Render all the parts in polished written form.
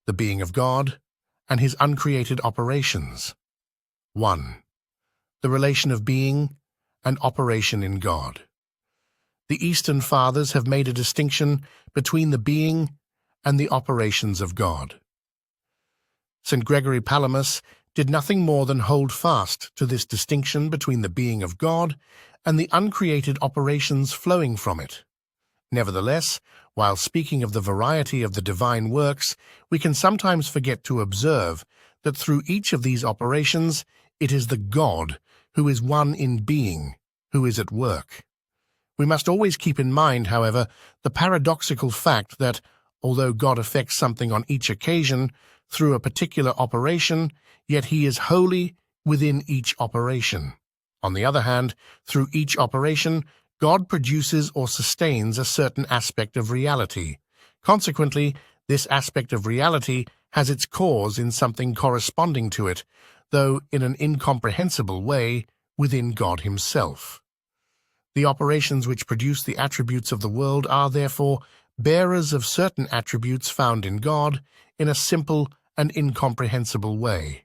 the being of God, and his uncreated operations. 1. The relation of being and operation in God. The Eastern Fathers have made a distinction between the being and the operations of God. St. Gregory Palamas did nothing more than hold fast to this distinction between the being of God and the uncreated operations flowing from it. Nevertheless, while speaking of the variety of the divine works, we can sometimes forget to observe that through each of these operations it is the God who is one in being who is at work. We must always keep in mind, however, the paradoxical fact that, although God effects something on each occasion through a particular operation, yet he is wholly within each operation. On the other hand, through each operation, God produces or sustains a certain aspect of reality. Consequently, this aspect of reality has its cause in something corresponding to it, though in an incomprehensible way within God himself. The operations which produce the attributes of the world are, therefore, bearers of certain attributes found in God in a simple and incomprehensible way.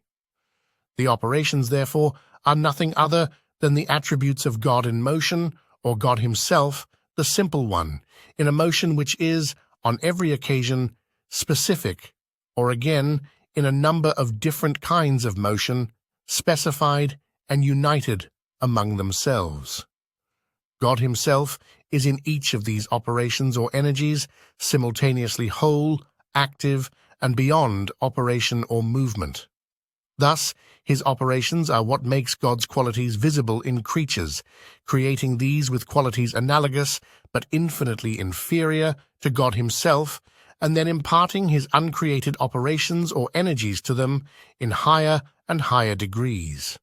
The operations, therefore, are nothing other than the attributes of God in motion, or God himself, the simple one, in a motion which is, on every occasion, specific, or again, in a number of different kinds of motion, specified and united among themselves. God himself is in each of these operations or energies simultaneously whole, active, and beyond operation or movement. Thus, his operations are what makes God's qualities visible in creatures, creating these with qualities analogous but infinitely inferior to God himself, and then imparting his uncreated operations or energies to them in higher and higher degrees.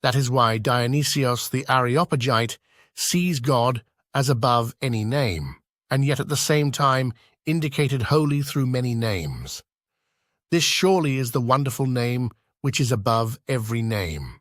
That is why Dionysios the Aeropagite sees God as above any name, and yet at the same time indicated wholly through many names. This surely is the wonderful name which is above every name.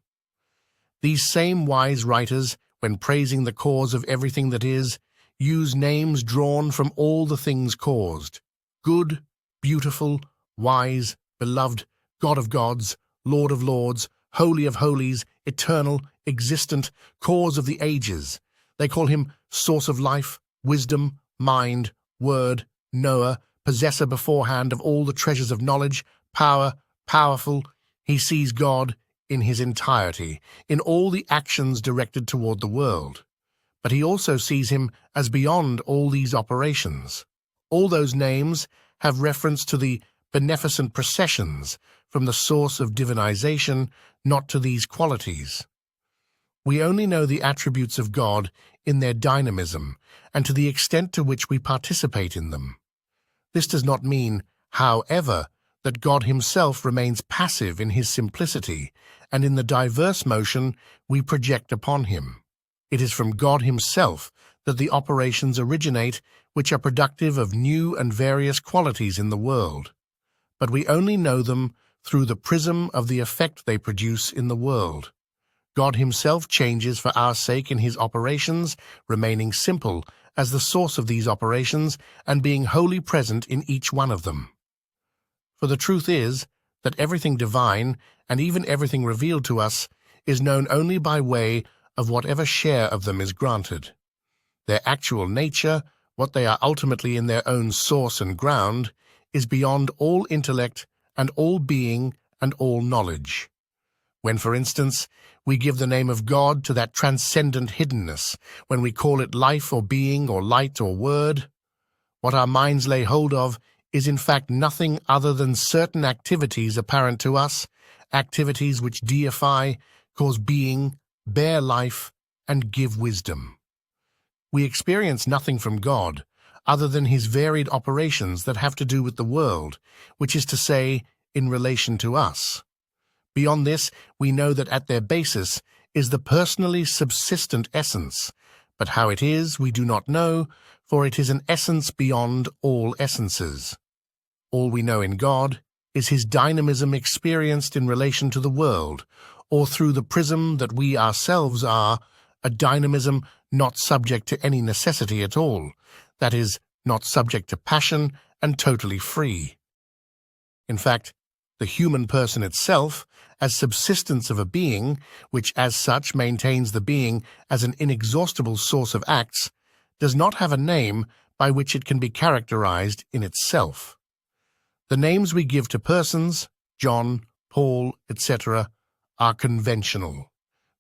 These same wise writers, when praising the cause of everything that is, use names drawn from all the things caused: good, beautiful, wise, beloved, God of gods, Lord of lords, holy of holies, eternal, existent, cause of the ages. They call him source of life, wisdom, mind, word, knower, possessor beforehand of all the treasures of knowledge, power, powerful. He sees God in his entirety, in all the actions directed toward the world. But he also sees him as beyond all these operations. All those names have reference to the beneficent processions from the source of divinization, not to these qualities. We only know the attributes of God in their dynamism and to the extent to which we participate in them. This does not mean, however, that God himself remains passive in his simplicity and in the diverse motion we project upon him. It is from God himself that the operations originate which are productive of new and various qualities in the world, but we only know them through the prism of the effect they produce in the world. God himself changes for our sake in his operations, remaining simple as the source of these operations and being wholly present in each one of them. For the truth is that everything divine, and even everything revealed to us, is known only by way of whatever share of them is granted. Their actual nature, what they are ultimately in their own source and ground, is beyond all intellect and all being and all knowledge. When, for instance, we give the name of God to that transcendent hiddenness, when we call it life or being or light or word, what our minds lay hold of is in fact nothing other than certain activities apparent to us, activities which deify, cause being, bear life, and give wisdom. We experience nothing from God other than his varied operations that have to do with the world, which is to say, in relation to us. Beyond this, we know that at their basis is the personally subsistent essence, but how it is we do not know, for it is an essence beyond all essences. All we know in God is his dynamism experienced in relation to the world, or through the prism that we ourselves are, a dynamism not subject to any necessity at all, that is, not subject to passion and totally free. In fact, the human person itself, as subsistence of a being, which as such maintains the being as an inexhaustible source of acts, does not have a name by which it can be characterized in itself. The names we give to persons, John, Paul, etc., are conventional.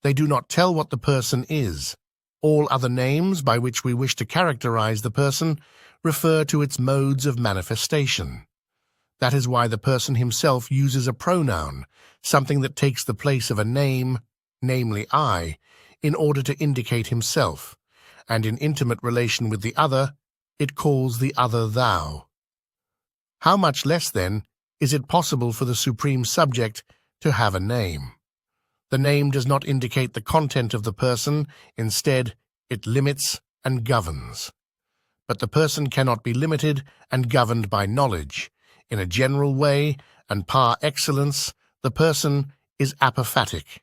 They do not tell what the person is. All other names by which we wish to characterize the person refer to its modes of manifestation. That is why the person himself uses a pronoun, something that takes the place of a name, namely I, in order to indicate himself, and in intimate relation with the other, it calls the other thou. How much less, then, is it possible for the supreme subject to have a name? The name does not indicate the content of the person, instead, it limits and governs. But the person cannot be limited and governed by knowledge. In a general way, and par excellence, the person is apophatic.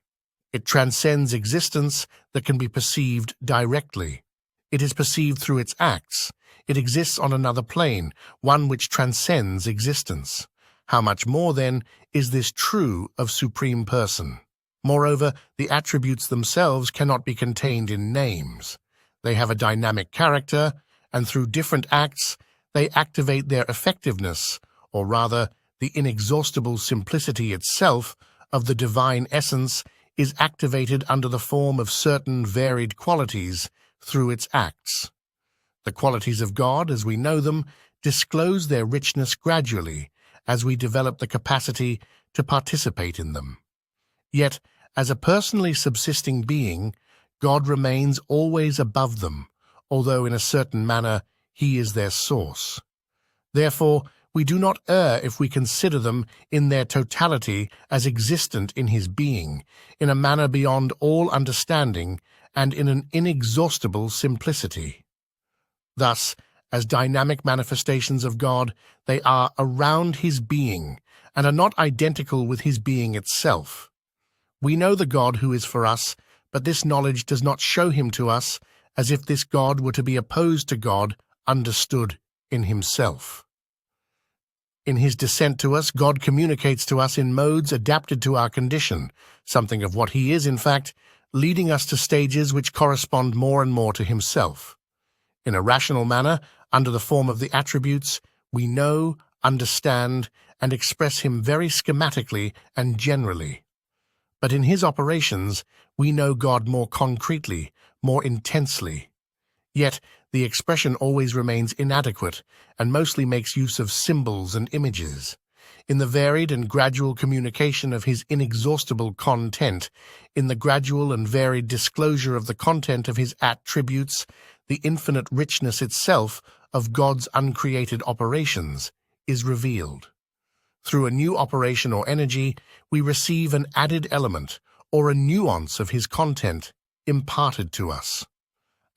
It transcends existence that can be perceived directly. It is perceived through its acts. It exists on another plane, one which transcends existence. How much more, then, is this true of Supreme Person? Moreover, the attributes themselves cannot be contained in names. They have a dynamic character, and through different acts, they activate their effectiveness, or rather, the inexhaustible simplicity itself of the divine essence is activated under the form of certain varied qualities through its acts. The qualities of God, as we know them, disclose their richness gradually as we develop the capacity to participate in them. Yet, as a personally subsisting being, God remains always above them, although in a certain manner he is their source. Therefore, we do not err if we consider them in their totality as existent in his being, in a manner beyond all understanding, and in an inexhaustible simplicity. Thus, as dynamic manifestations of God, they are around his being, and are not identical with his being itself. We know the God who is for us, but this knowledge does not show him to us as if this God were to be opposed to God, understood in himself. In his descent to us, God communicates to us in modes adapted to our condition, something of what he is, in fact, leading us to stages which correspond more and more to himself. In a rational manner, under the form of the attributes, we know, understand, and express him very schematically and generally. But in his operations, we know God more concretely, more intensely. Yet, the expression always remains inadequate and mostly makes use of symbols and images. In the varied and gradual communication of his inexhaustible content, in the gradual and varied disclosure of the content of his attributes, the infinite richness itself of God's uncreated operations is revealed. Through a new operation or energy, we receive an added element or a nuance of his content imparted to us.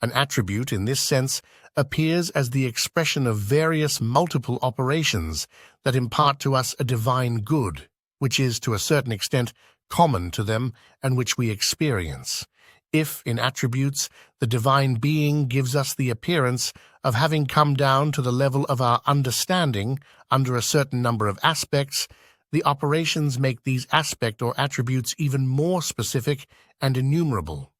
An attribute, in this sense, appears as the expression of various multiple operations that impart to us a divine good, which is, to a certain extent, common to them and which we experience. If, in attributes, the divine being gives us the appearance of having come down to the level of our understanding under a certain number of aspects, the operations make these aspect or attributes even more specific and innumerable.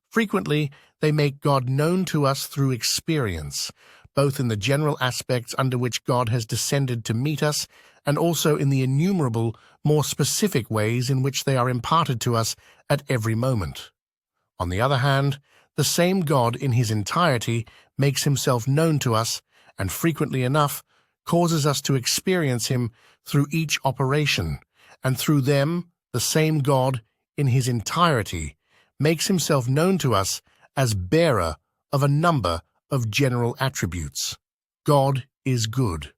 Frequently, they make God known to us through experience, both in the general aspects under which God has descended to meet us, and also in the innumerable, more specific ways in which they are imparted to us at every moment. On the other hand, the same God in his entirety makes himself known to us, and frequently enough causes us to experience him through each operation, and through them the same God in his entirety makes himself known to us as bearer of a number of general attributes. God is good.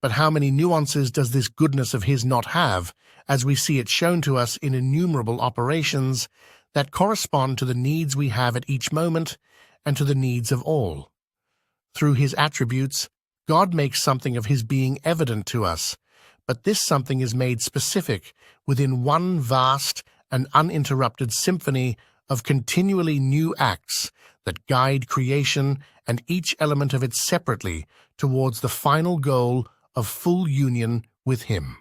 But how many nuances does this goodness of his not have, as we see it shown to us in innumerable operations that correspond to the needs we have at each moment and to the needs of all? Through his attributes, God makes something of his being evident to us, but this something is made specific within one vast and uninterrupted symphony of continually new acts that guide creation and each element of it separately towards the final goal of full union with him.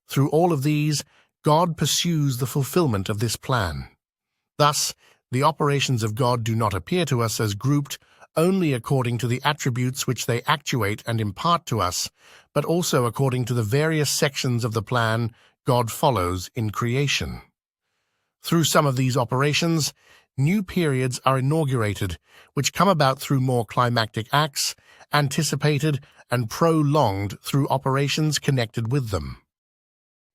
Through all of these, God pursues the fulfillment of this plan. Thus, the operations of God do not appear to us as grouped only according to the attributes which they actuate and impart to us, but also according to the various sections of the plan God follows in creation. Through some of these operations, new periods are inaugurated, which come about through more climactic acts, anticipated and prolonged through operations connected with them.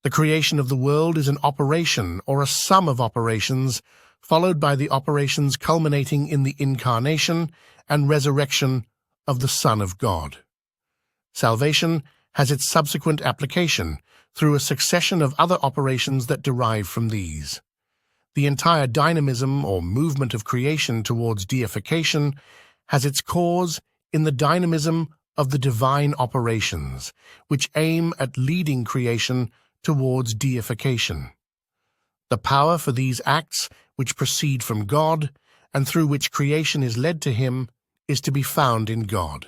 The creation of the world is an operation or a sum of operations, followed by the operations culminating in the incarnation and resurrection of the Son of God. Salvation has its subsequent application through a succession of other operations that derive from these. The entire dynamism or movement of creation towards deification has its cause in the dynamism of the divine operations, which aim at leading creation towards deification. The power for these acts, which proceed from God, and through which creation is led to him, is to be found in God.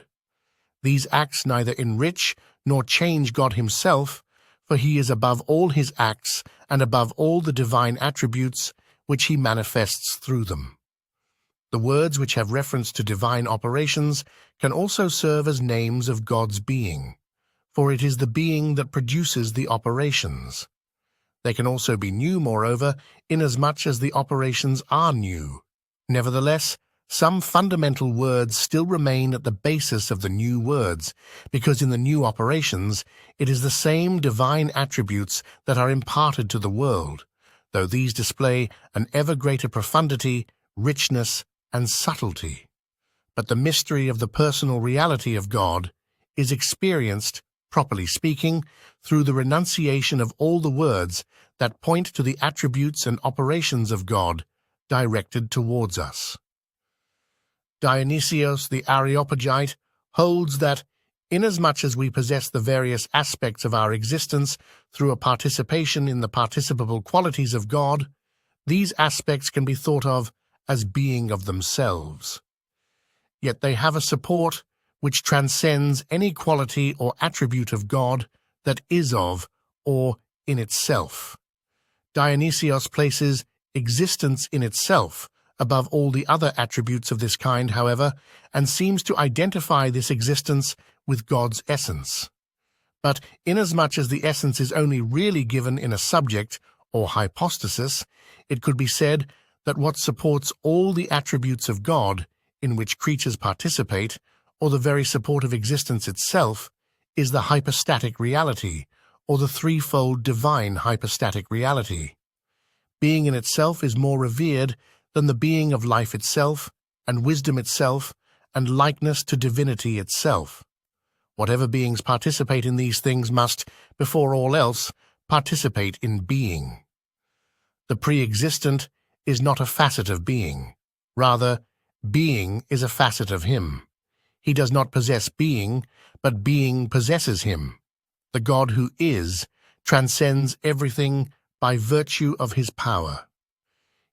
These acts neither enrich nor change God himself, for he is above all his acts and above all the divine attributes which he manifests through them. The words which have reference to divine operations can also serve as names of God's being, for it is the being that produces the operations. They can also be new, moreover, inasmuch as the operations are new. Nevertheless, some fundamental words still remain at the basis of the new words, because in the new operations it is the same divine attributes that are imparted to the world, though these display an ever greater profundity, richness, and subtlety. But the mystery of the personal reality of God is experienced, properly speaking, through the renunciation of all the words that point to the attributes and operations of God directed towards us. Dionysios the Aeropagite holds that, inasmuch as we possess the various aspects of our existence through a participation in the participable qualities of God, these aspects can be thought of as being of themselves. Yet they have a support which transcends any quality or attribute of God that is of or in itself. Dionysios places existence in itself above all the other attributes of this kind, however, and seems to identify this existence with God's essence. But inasmuch as the essence is only really given in a subject or hypostasis, it could be said that what supports all the attributes of God in which creatures participate, or the very support of existence itself, is the hypostatic reality, or the threefold divine hypostatic reality. Being in itself is more revered than the being of life itself, and wisdom itself, and likeness to divinity itself. Whatever beings participate in these things must, before all else, participate in being. The pre-existent is not a facet of being. Rather, being is a facet of him. He does not possess being, but being possesses him. The God who is transcends everything by virtue of his power.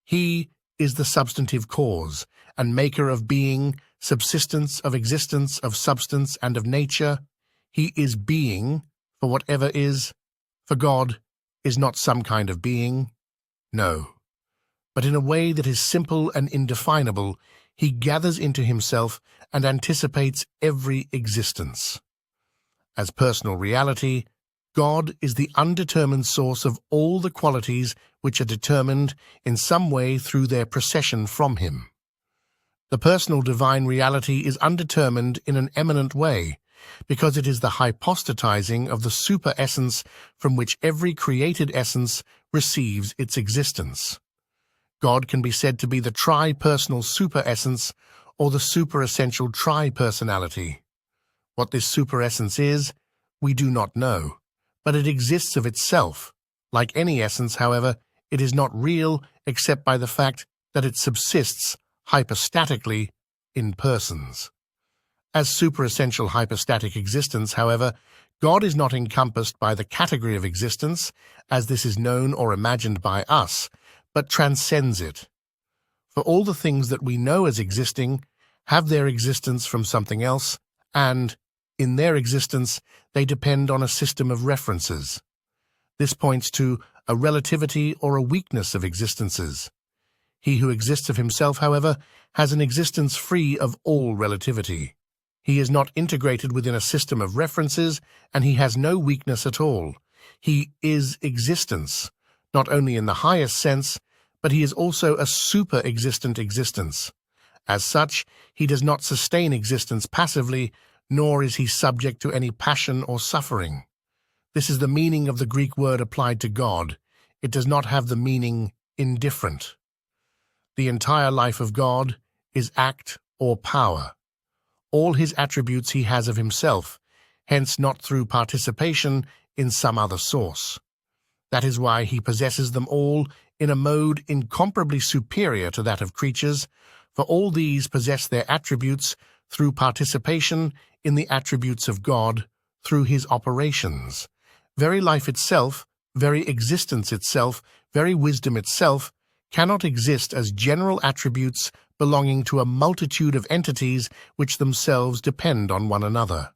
He is the substantive cause and maker of being, subsistence, of existence, of substance, and of nature. He is being, for whatever is. For God is not some kind of being. No. But in a way that is simple and indefinable, he gathers into himself and anticipates every existence. As personal reality, God is the undetermined source of all the qualities which are determined in some way through their procession from him. The personal divine reality is undetermined in an eminent way, because it is the hypostatizing of the super-essence from which every created essence receives its existence. God can be said to be the tri-personal super-essence or the super-essential tri-personality. What this super-essence is, we do not know, but it exists of itself. Like any essence, however, it is not real except by the fact that it subsists hypostatically in persons. As superessential hypostatic existence, however, God is not encompassed by the category of existence, as this is known or imagined by us, but transcends it. For all the things that we know as existing have their existence from something else, and, In their existence, they depend on a system of references. This points to a relativity or a weakness of existences. He who exists of himself, however, has an existence free of all relativity. He is not integrated within a system of references, and he has no weakness at all. He is existence, not only in the highest sense, but he is also a super-existent existence. As such, he does not sustain existence passively, nor is he subject to any passion or suffering. This is the meaning of the Greek word applied to God. It does not have the meaning indifferent. The entire life of God is act or power. All his attributes he has of himself, hence not through participation in some other source. That is why he possesses them all in a mode incomparably superior to that of creatures, for all these possess their attributes through participation in the attributes of God, through his operations. Very life itself, very existence itself, very wisdom itself, cannot exist as general attributes belonging to a multitude of entities which themselves depend on one another.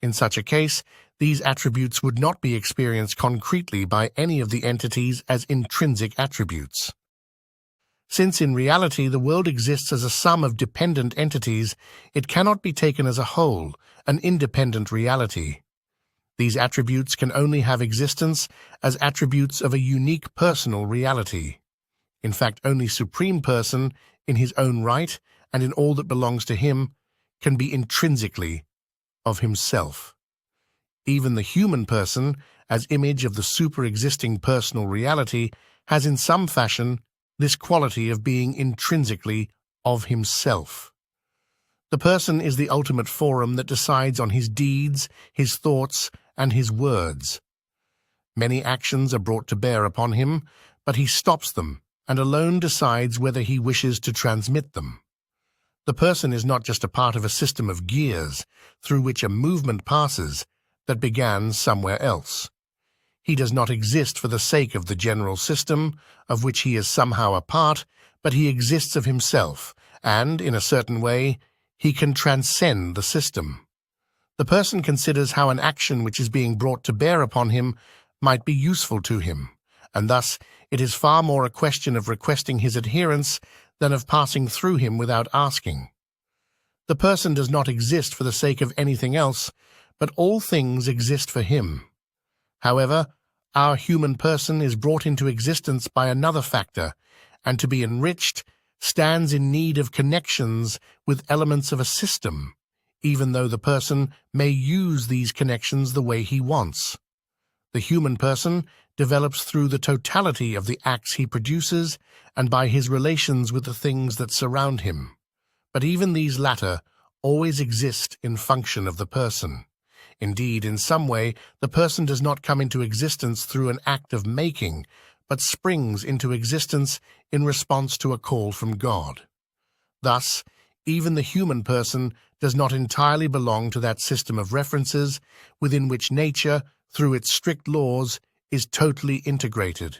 In such a case, these attributes would not be experienced concretely by any of the entities as intrinsic attributes. Since in reality the world exists as a sum of dependent entities, it cannot be taken as a whole, an independent reality. These attributes can only have existence as attributes of a unique personal reality. In fact, only Supreme Person, in his own right and in all that belongs to him, can be intrinsically of himself. Even the human person, as image of the super-existing personal reality, has in some fashion this quality of being intrinsically of himself. The person is the ultimate forum that decides on his deeds, his thoughts, and his words. Many actions are brought to bear upon him, but he stops them and alone decides whether he wishes to transmit them. The person is not just a part of a system of gears through which a movement passes that began somewhere else. He does not exist for the sake of the general system, of which he is somehow a part, but he exists of himself, and, in a certain way, he can transcend the system. The person considers how an action which is being brought to bear upon him might be useful to him, and thus it is far more a question of requesting his adherence than of passing through him without asking. The person does not exist for the sake of anything else, but all things exist for him. However, our human person is brought into existence by another factor, and to be enriched stands in need of connections with elements of a system, even though the person may use these connections the way he wants. The human person develops through the totality of the acts he produces and by his relations with the things that surround him. But even these latter always exist in function of the person. Indeed, in some way, the person does not come into existence through an act of making, but springs into existence in response to a call from God. Thus, even the human person does not entirely belong to that system of references within which nature, through its strict laws, is totally integrated.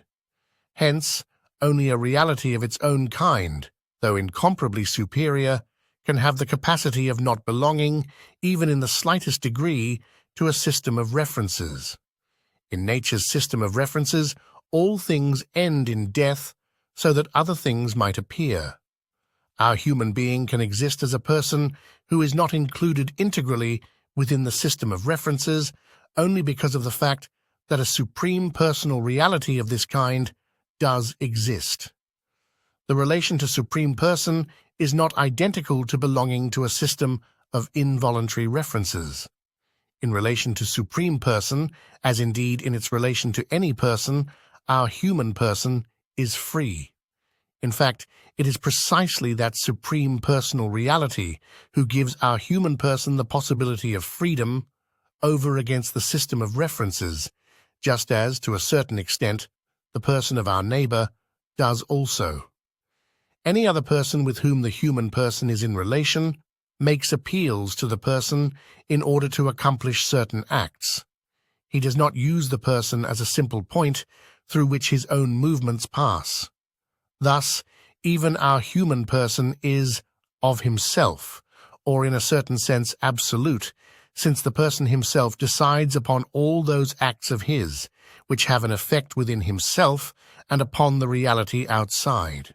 Hence, only a reality of its own kind, though incomparably superior, can have the capacity of not belonging, even in the slightest degree, to a system of references. In nature's system of references, all things end in death so that other things might appear. Our human being can exist as a person who is not included integrally within the system of references only because of the fact that a supreme personal reality of this kind does exist. The relation to Supreme Person is not identical to belonging to a system of involuntary references. In relation to Supreme Person, as indeed in its relation to any person, our human person is free. In fact, it is precisely that supreme personal reality who gives our human person the possibility of freedom over against the system of references, just as, to a certain extent, the person of our neighbor does also. Any other person with whom the human person is in relation makes appeals to the person in order to accomplish certain acts. He does not use the person as a simple point through which his own movements pass. Thus, even our human person is of himself, or in a certain sense absolute, since the person himself decides upon all those acts of his, which have an effect within himself and upon the reality outside.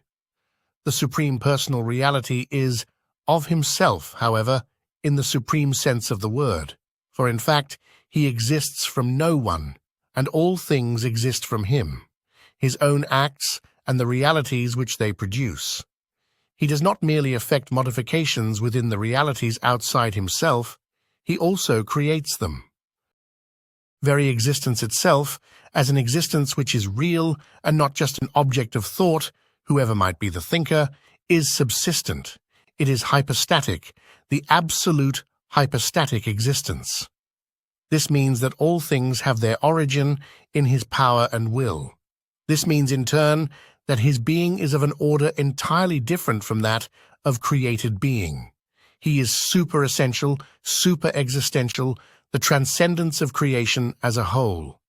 The supreme personal reality is of himself, however, in the supreme sense of the word, for in fact he exists from no one, and all things exist from him, his own acts and the realities which they produce. He does not merely effect modifications within the realities outside himself, he also creates them. Very existence itself, as an existence which is real and not just an object of thought, whoever might be the thinker, is subsistent. It is hypostatic, the absolute hypostatic existence. This means that all things have their origin in his power and will. This means in turn that his being is of an order entirely different from that of created being. He is super-essential, super-existential, the transcendence of creation as a whole.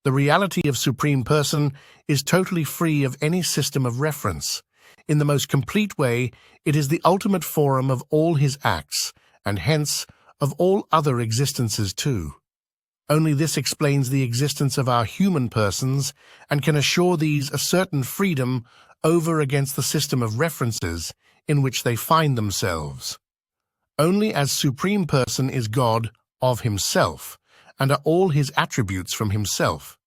The reality of Supreme Person is totally free of any system of reference. In the most complete way, it is the ultimate forum of all his acts, and hence of all other existences too. Only this explains the existence of our human persons and can assure these a certain freedom over against the system of references in which they find themselves. Only as Supreme Person is God of himself, and are all his attributes from himself.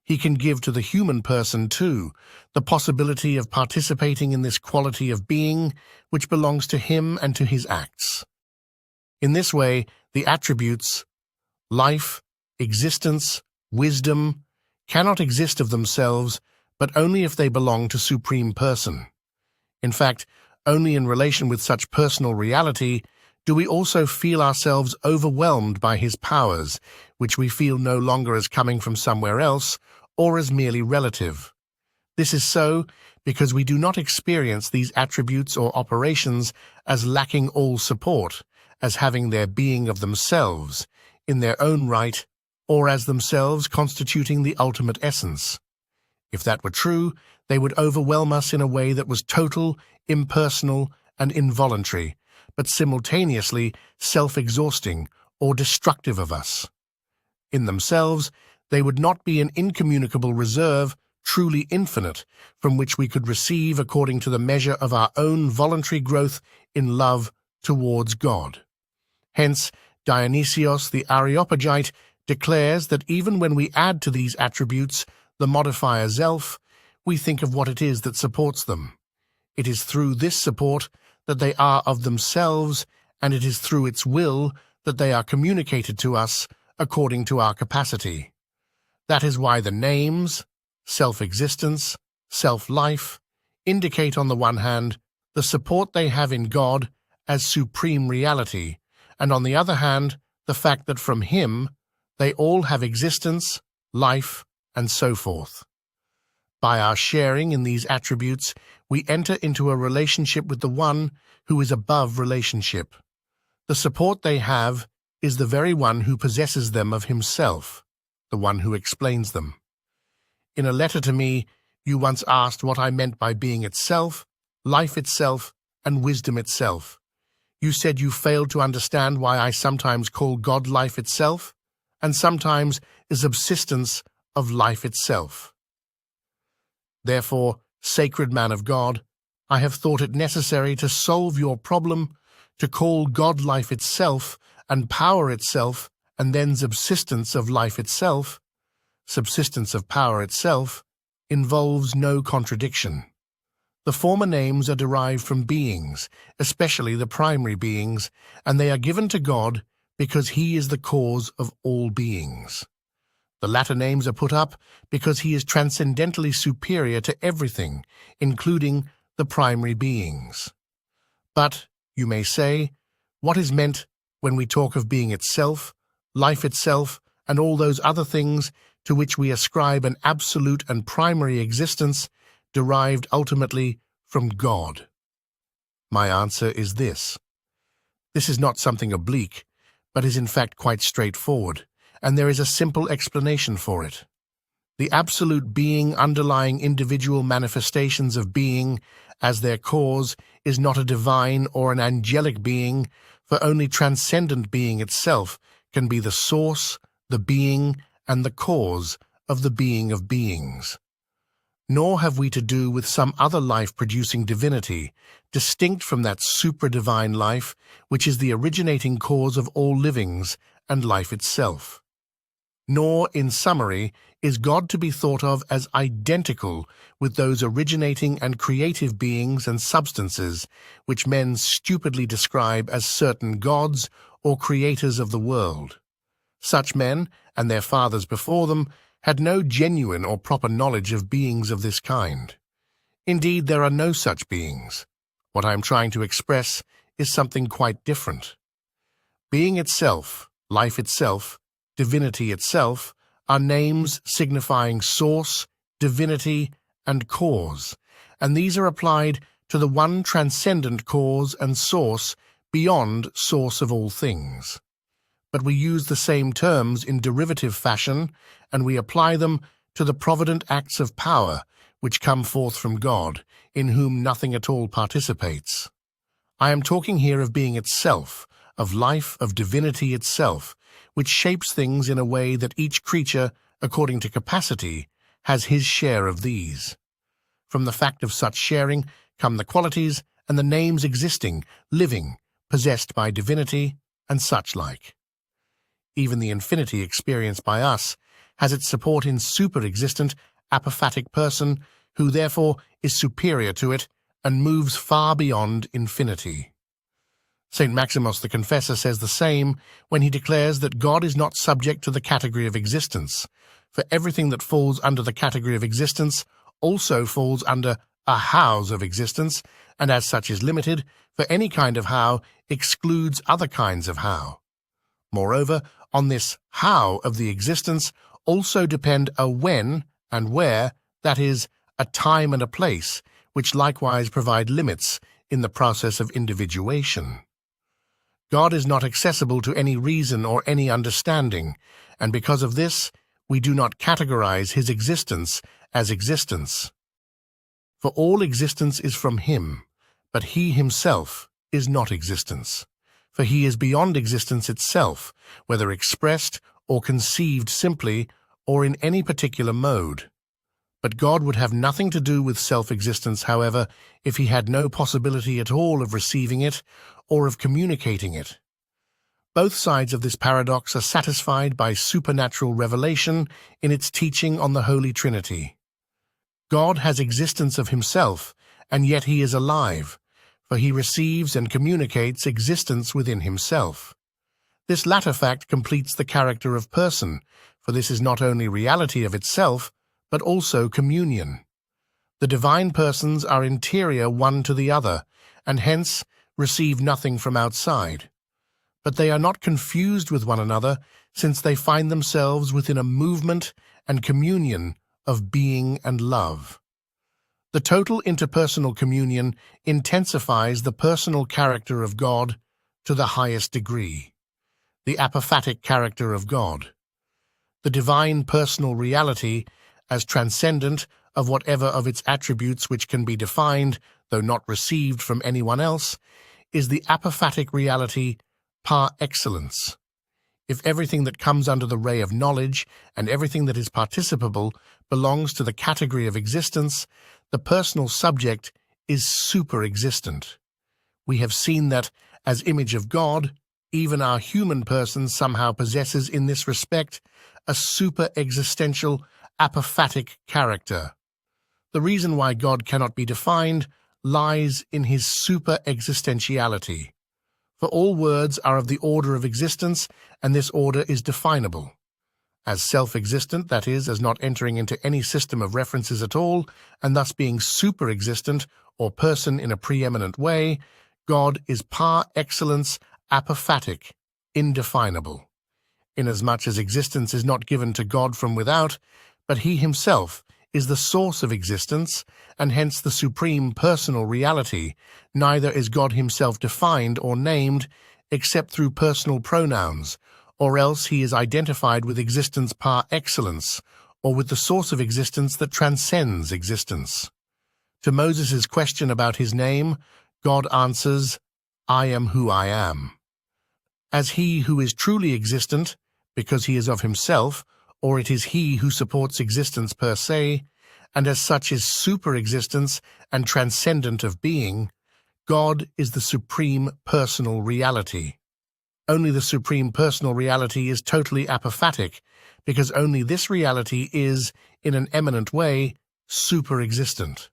He can give to the human person, too, the possibility of participating in this quality of being which belongs to him and to his acts. In this way, the attributes, life, existence, wisdom, cannot exist of themselves, but only if they belong to Supreme Person. In fact, only in relation with such personal reality do we also feel ourselves overwhelmed by his powers, which we feel no longer as coming from somewhere else or as merely relative. This is so because we do not experience these attributes or operations as lacking all support, as having their being of themselves, in their own right, or as themselves constituting the ultimate essence. If that were true, they would overwhelm us in a way that was total, impersonal, and involuntary, but simultaneously self-exhausting or destructive of us. In themselves, they would not be an incommunicable reserve, truly infinite, from which we could receive according to the measure of our own voluntary growth in love towards God. Hence, Dionysios the Aeropagite declares that even when we add to these attributes the modifier self, we think of what it is that supports them. It is through this support that they are of themselves, and it is through its will that they are communicated to us according to our capacity. That is why the names, self-existence, self-life, indicate on the one hand the support they have in God as supreme reality, and on the other hand the fact that from him they all have existence, life, and so forth. By our sharing in these attributes, we enter into a relationship with the one who is above relationship. The support they have is the very one who possesses them of himself, the one who explains them. In a letter to me, you once asked what I meant by being itself, life itself, and wisdom itself. You said you failed to understand why I sometimes call God life itself, and sometimes a subsistence of life itself. Therefore, sacred man of God, I have thought it necessary to solve your problem, to call God life itself and power itself, and then subsistence of life itself, subsistence of power itself, involves no contradiction. The former names are derived from beings, especially the primary beings, and they are given to God because he is the cause of all beings. The latter names are put up because he is transcendentally superior to everything, including the primary beings. But, you may say, what is meant when we talk of being itself, life itself, and all those other things to which we ascribe an absolute and primary existence derived ultimately from God? My answer is this. This is not something oblique, but is in fact quite straightforward, and there is a simple explanation for it. The absolute being underlying individual manifestations of being as their cause is not a divine or an angelic being, for only transcendent being itself can be the source, the being, and the cause of the being of beings. Nor have we to do with some other life-producing divinity, distinct from that supra-divine life, which is the originating cause of all livings and life itself. Nor, in summary, is God to be thought of as identical with those originating and creative beings and substances which men stupidly describe as certain gods or creators of the world. Such men, and their fathers before them, had no genuine or proper knowledge of beings of this kind. Indeed, there are no such beings. What I am trying to express is something quite different. Being itself, life itself, divinity itself, are names signifying source, divinity, and cause, and these are applied to the one transcendent cause and source beyond source of all things. But we use the same terms in derivative fashion, and we apply them to the provident acts of power which come forth from God, in whom nothing at all participates. I am talking here of being itself, of life, of divinity itself, which shapes things in a way that each creature, according to capacity, has his share of these. From the fact of such sharing come the qualities and the names existing, living, possessed by divinity, and such like. Even the infinity experienced by us has its support in super-existent, apophatic person, who therefore is superior to it and moves far beyond infinity. St. Maximus the Confessor says the same when he declares that God is not subject to the category of existence, for everything that falls under the category of existence also falls under a house of existence, and as such is limited, for any kind of how excludes other kinds of how. Moreover, on this how of the existence also depend a when and where, that is, a time and a place, which likewise provide limits in the process of individuation. God is not accessible to any reason or any understanding, and because of this, we do not categorize his existence as existence. For all existence is from him, but he himself is not existence. For he is beyond existence itself, whether expressed or conceived simply or in any particular mode. But God would have nothing to do with self-existence, however, if he had no possibility at all of receiving it or of communicating it. Both sides of this paradox are satisfied by supernatural revelation in its teaching on the Holy Trinity. God has existence of himself, and yet he is alive, for he receives and communicates existence within himself. This latter fact completes the character of person, for this is not only reality of itself, but also communion. The divine persons are interior one to the other, and hence receive nothing from outside. But they are not confused with one another, since they find themselves within a movement and communion of being and love. The total interpersonal communion intensifies the personal character of God to the highest degree, the apophatic character of God. The divine personal reality, as transcendent of whatever of its attributes which can be defined, though not received from anyone else, is the apophatic reality par excellence. If everything that comes under the ray of knowledge and everything that is participable belongs to the category of existence, the personal subject is super-existent. We have seen that, as image of God, even our human person somehow possesses in this respect a super-existential, apophatic character. The reason why God cannot be defined lies in his super-existentiality. For all words are of the order of existence, and this order is definable. As self-existent, that is, as not entering into any system of references at all, and thus being super-existent or person in a preeminent way, God is par excellence apophatic, indefinable. Inasmuch as existence is not given to God from without, but he himself is the source of existence, and hence the supreme personal reality, neither is God himself defined or named except through personal pronouns, or else he is identified with existence par excellence, or with the source of existence that transcends existence. To Moses' question about his name, God answers, "I am who I am." as he who is truly existent, because he is of himself, or it is he who supports existence per se, and as such is super-existence and transcendent of being, God is the supreme personal reality. Only the supreme personal reality is totally apophatic, because only this reality is, in an eminent way, super-existent.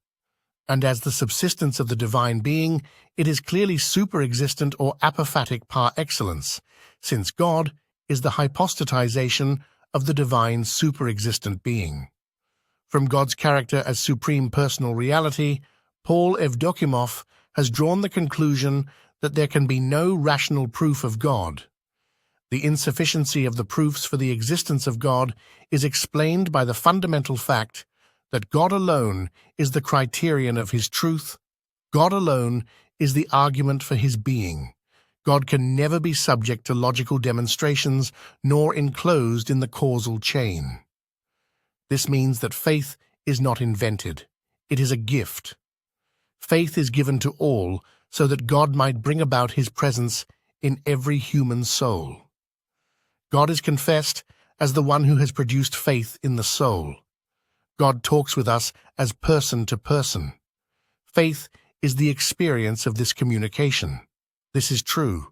And as the subsistence of the divine being, it is clearly super-existent or apophatic par excellence, since God is the hypostatization of the divine super-existent being. From God's character as supreme personal reality, Paul Evdokimov has drawn the conclusion that there can be no rational proof of God. The insufficiency of the proofs for the existence of God is explained by the fundamental fact that God alone is the criterion of his truth. God alone is the argument for his being. God can never be subject to logical demonstrations, nor enclosed in the causal chain. This means that faith is not invented. It is a gift. Faith is given to all so that God might bring about his presence in every human soul. God is confessed as the one who has produced faith in the soul. God talks with us as person to person. Faith is the experience of this communication. This is true.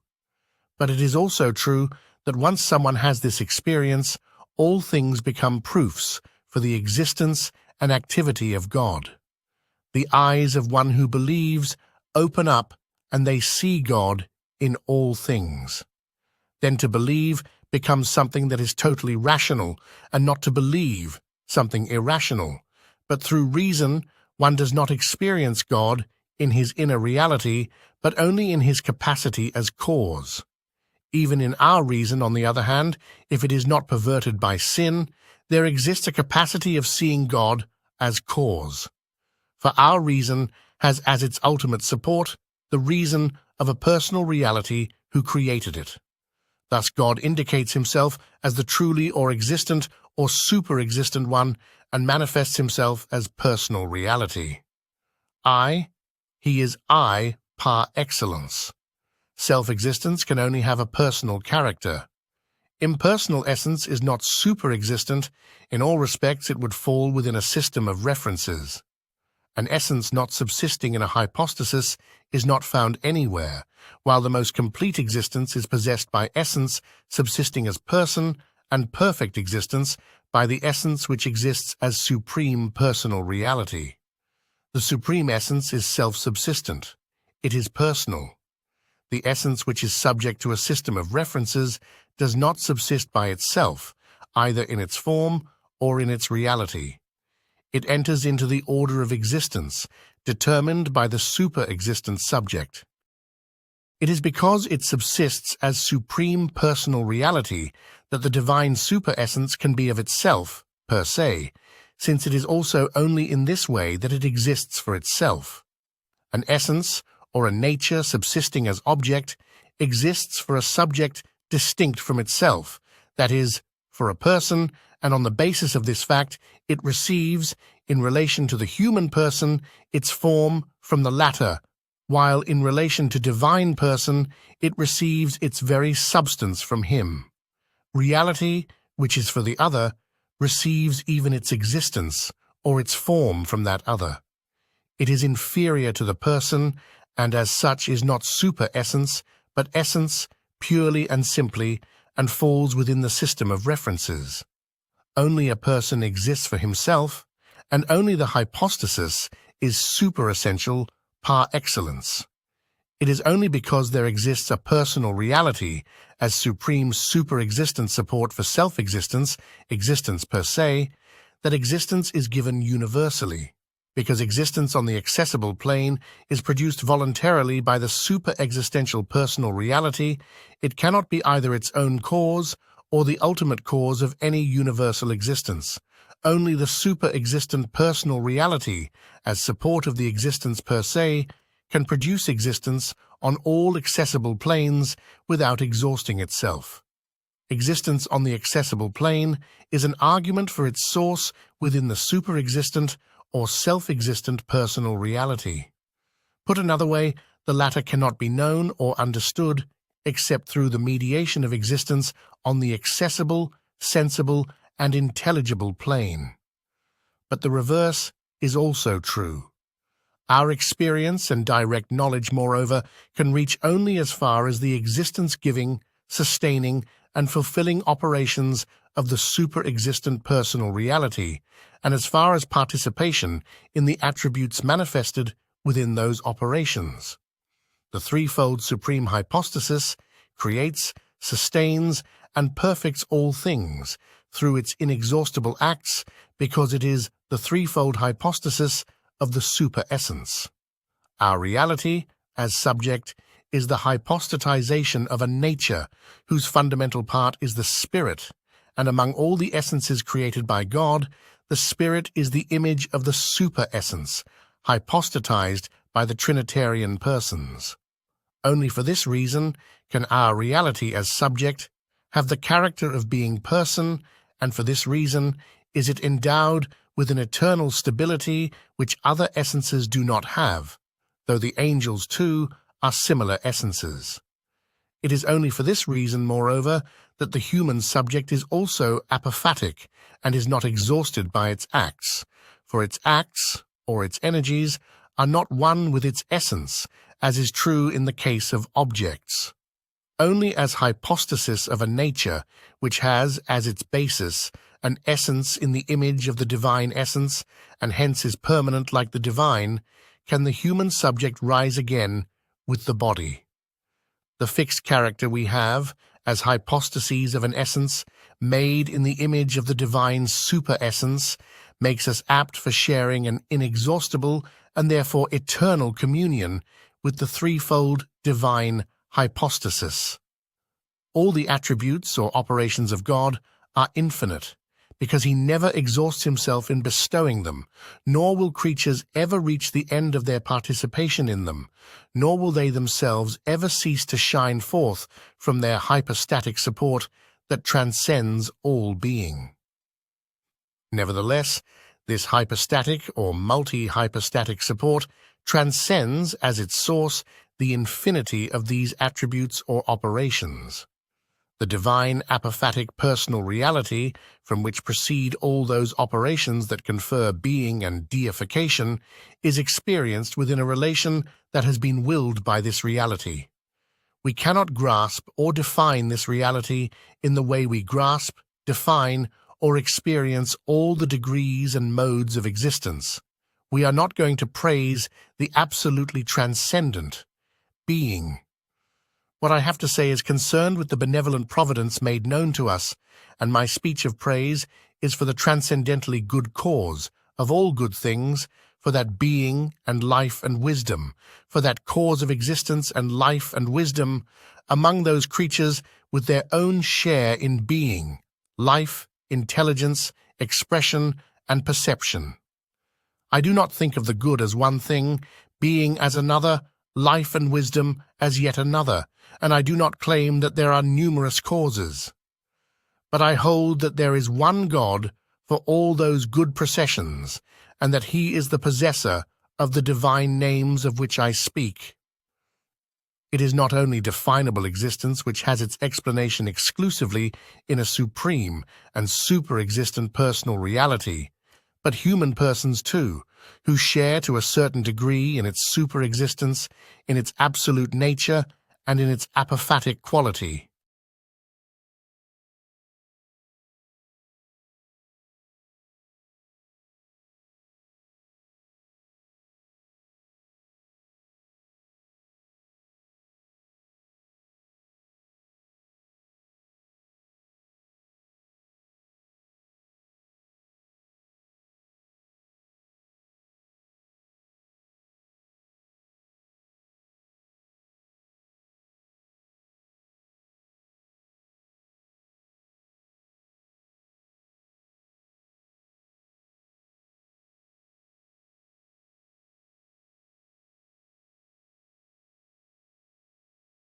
But it is also true that once someone has this experience, all things become proofs for the existence and activity of God. The eyes of one who believes open up and they see God in all things. Then to believe becomes something that is totally rational, and not to believe something irrational. But through reason, one does not experience God in his inner reality, but only in his capacity as cause. Even in our reason, on the other hand, if it is not perverted by sin, there exists a capacity of seeing God as cause. For our reason has as its ultimate support the reason of a personal reality who created it. Thus God indicates himself as the truly or existent or super-existent one and manifests himself as personal reality. He is I par excellence. Self-existence can only have a personal character. Impersonal essence is not super-existent. In all respects it would fall within a system of references. An essence not subsisting in a hypostasis is not found anywhere, while the most complete existence is possessed by essence subsisting as person, and perfect existence by the essence which exists as supreme personal reality. The supreme essence is self-subsistent. It is personal. The essence which is subject to a system of references does not subsist by itself, either in its form or in its reality. It enters into the order of existence, determined by the super-existent subject. It is because it subsists as supreme personal reality that the divine super-essence can be of itself, per se, since it is also only in this way that it exists for itself. An essence, or a nature subsisting as object, exists for a subject distinct from itself, that is, for a person, and on the basis of this fact it receives, in relation to the human person, its form from the latter, while in relation to divine person it receives its very substance from him. Reality, which is for the other, receives even its existence, or its form from that other. It is inferior to the person, and as such is not super-essence, but essence, purely and simply, and falls within the system of references. Only a person exists for himself, and only the hypostasis is super-essential par excellence. It is only because there exists a personal reality as supreme super-existent support for self-existence, existence per se, that existence is given universally. Because existence on the accessible plane is produced voluntarily by the super-existential personal reality, it cannot be either its own cause or the ultimate cause of any universal existence. Only the super-existent personal reality, as support of the existence per se, can produce existence on all accessible planes without exhausting itself. Existence on the accessible plane is an argument for its source within the super-existent or self-existent personal reality. Put another way, the latter cannot be known or understood except through the mediation of existence on the accessible, sensible, and intelligible plane. But the reverse is also true. Our experience and direct knowledge, moreover, can reach only as far as the existence-giving, sustaining, and fulfilling operations of the super-existent personal reality, and as far as participation in the attributes manifested within those operations. The threefold supreme hypostasis creates, sustains, and perfects all things through its inexhaustible acts, because it is the threefold hypostasis of the super-essence. Our reality, as subject, is the hypostatization of a nature whose fundamental part is the spirit, and among all the essences created by God, the spirit is the image of the super-essence, hypostatized by the Trinitarian persons. Only for this reason can our reality as subject have the character of being person, and for this reason is it endowed with an eternal stability which other essences do not have, though the angels, too, are similar essences. It is only for this reason, moreover, that the human subject is also apophatic and is not exhausted by its acts, for its acts, or its energies, are not one with its essence, as is true in the case of objects. Only as hypostasis of a nature which has as its basis an essence in the image of the divine essence, and hence is permanent like the divine, can the human subject rise again with the body. The fixed character we have, as hypostases of an essence, made in the image of the divine super-essence, makes us apt for sharing an inexhaustible and therefore eternal communion with the threefold divine hypostasis. All the attributes or operations of God are infinite, because he never exhausts himself in bestowing them, nor will creatures ever reach the end of their participation in them, nor will they themselves ever cease to shine forth from their hypostatic support that transcends all being. Nevertheless, this hypostatic or multi-hypostatic support transcends as its source the infinity of these attributes or operations. The divine apophatic personal reality, from which proceed all those operations that confer being and deification, is experienced within a relation that has been willed by this reality. We cannot grasp or define this reality in the way we grasp, define, or experience all the degrees and modes of existence. We are not going to praise the absolutely transcendent being. What I have to say is concerned with the benevolent providence made known to us, and my speech of praise is for the transcendently good cause of all good things, for that being and life and wisdom, for that cause of existence and life and wisdom among those creatures with their own share in being, life, intelligence, expression, and perception. I do not think of the good as one thing, being as another, life and wisdom as yet another, and I do not claim that there are numerous causes. But I hold that there is one God for all those good processions, and that he is the possessor of the divine names of which I speak. It is not only definable existence which has its explanation exclusively in a supreme and super-existent personal reality, but human persons too, who share to a certain degree in its super-existence, in its absolute nature, and in its apophatic quality.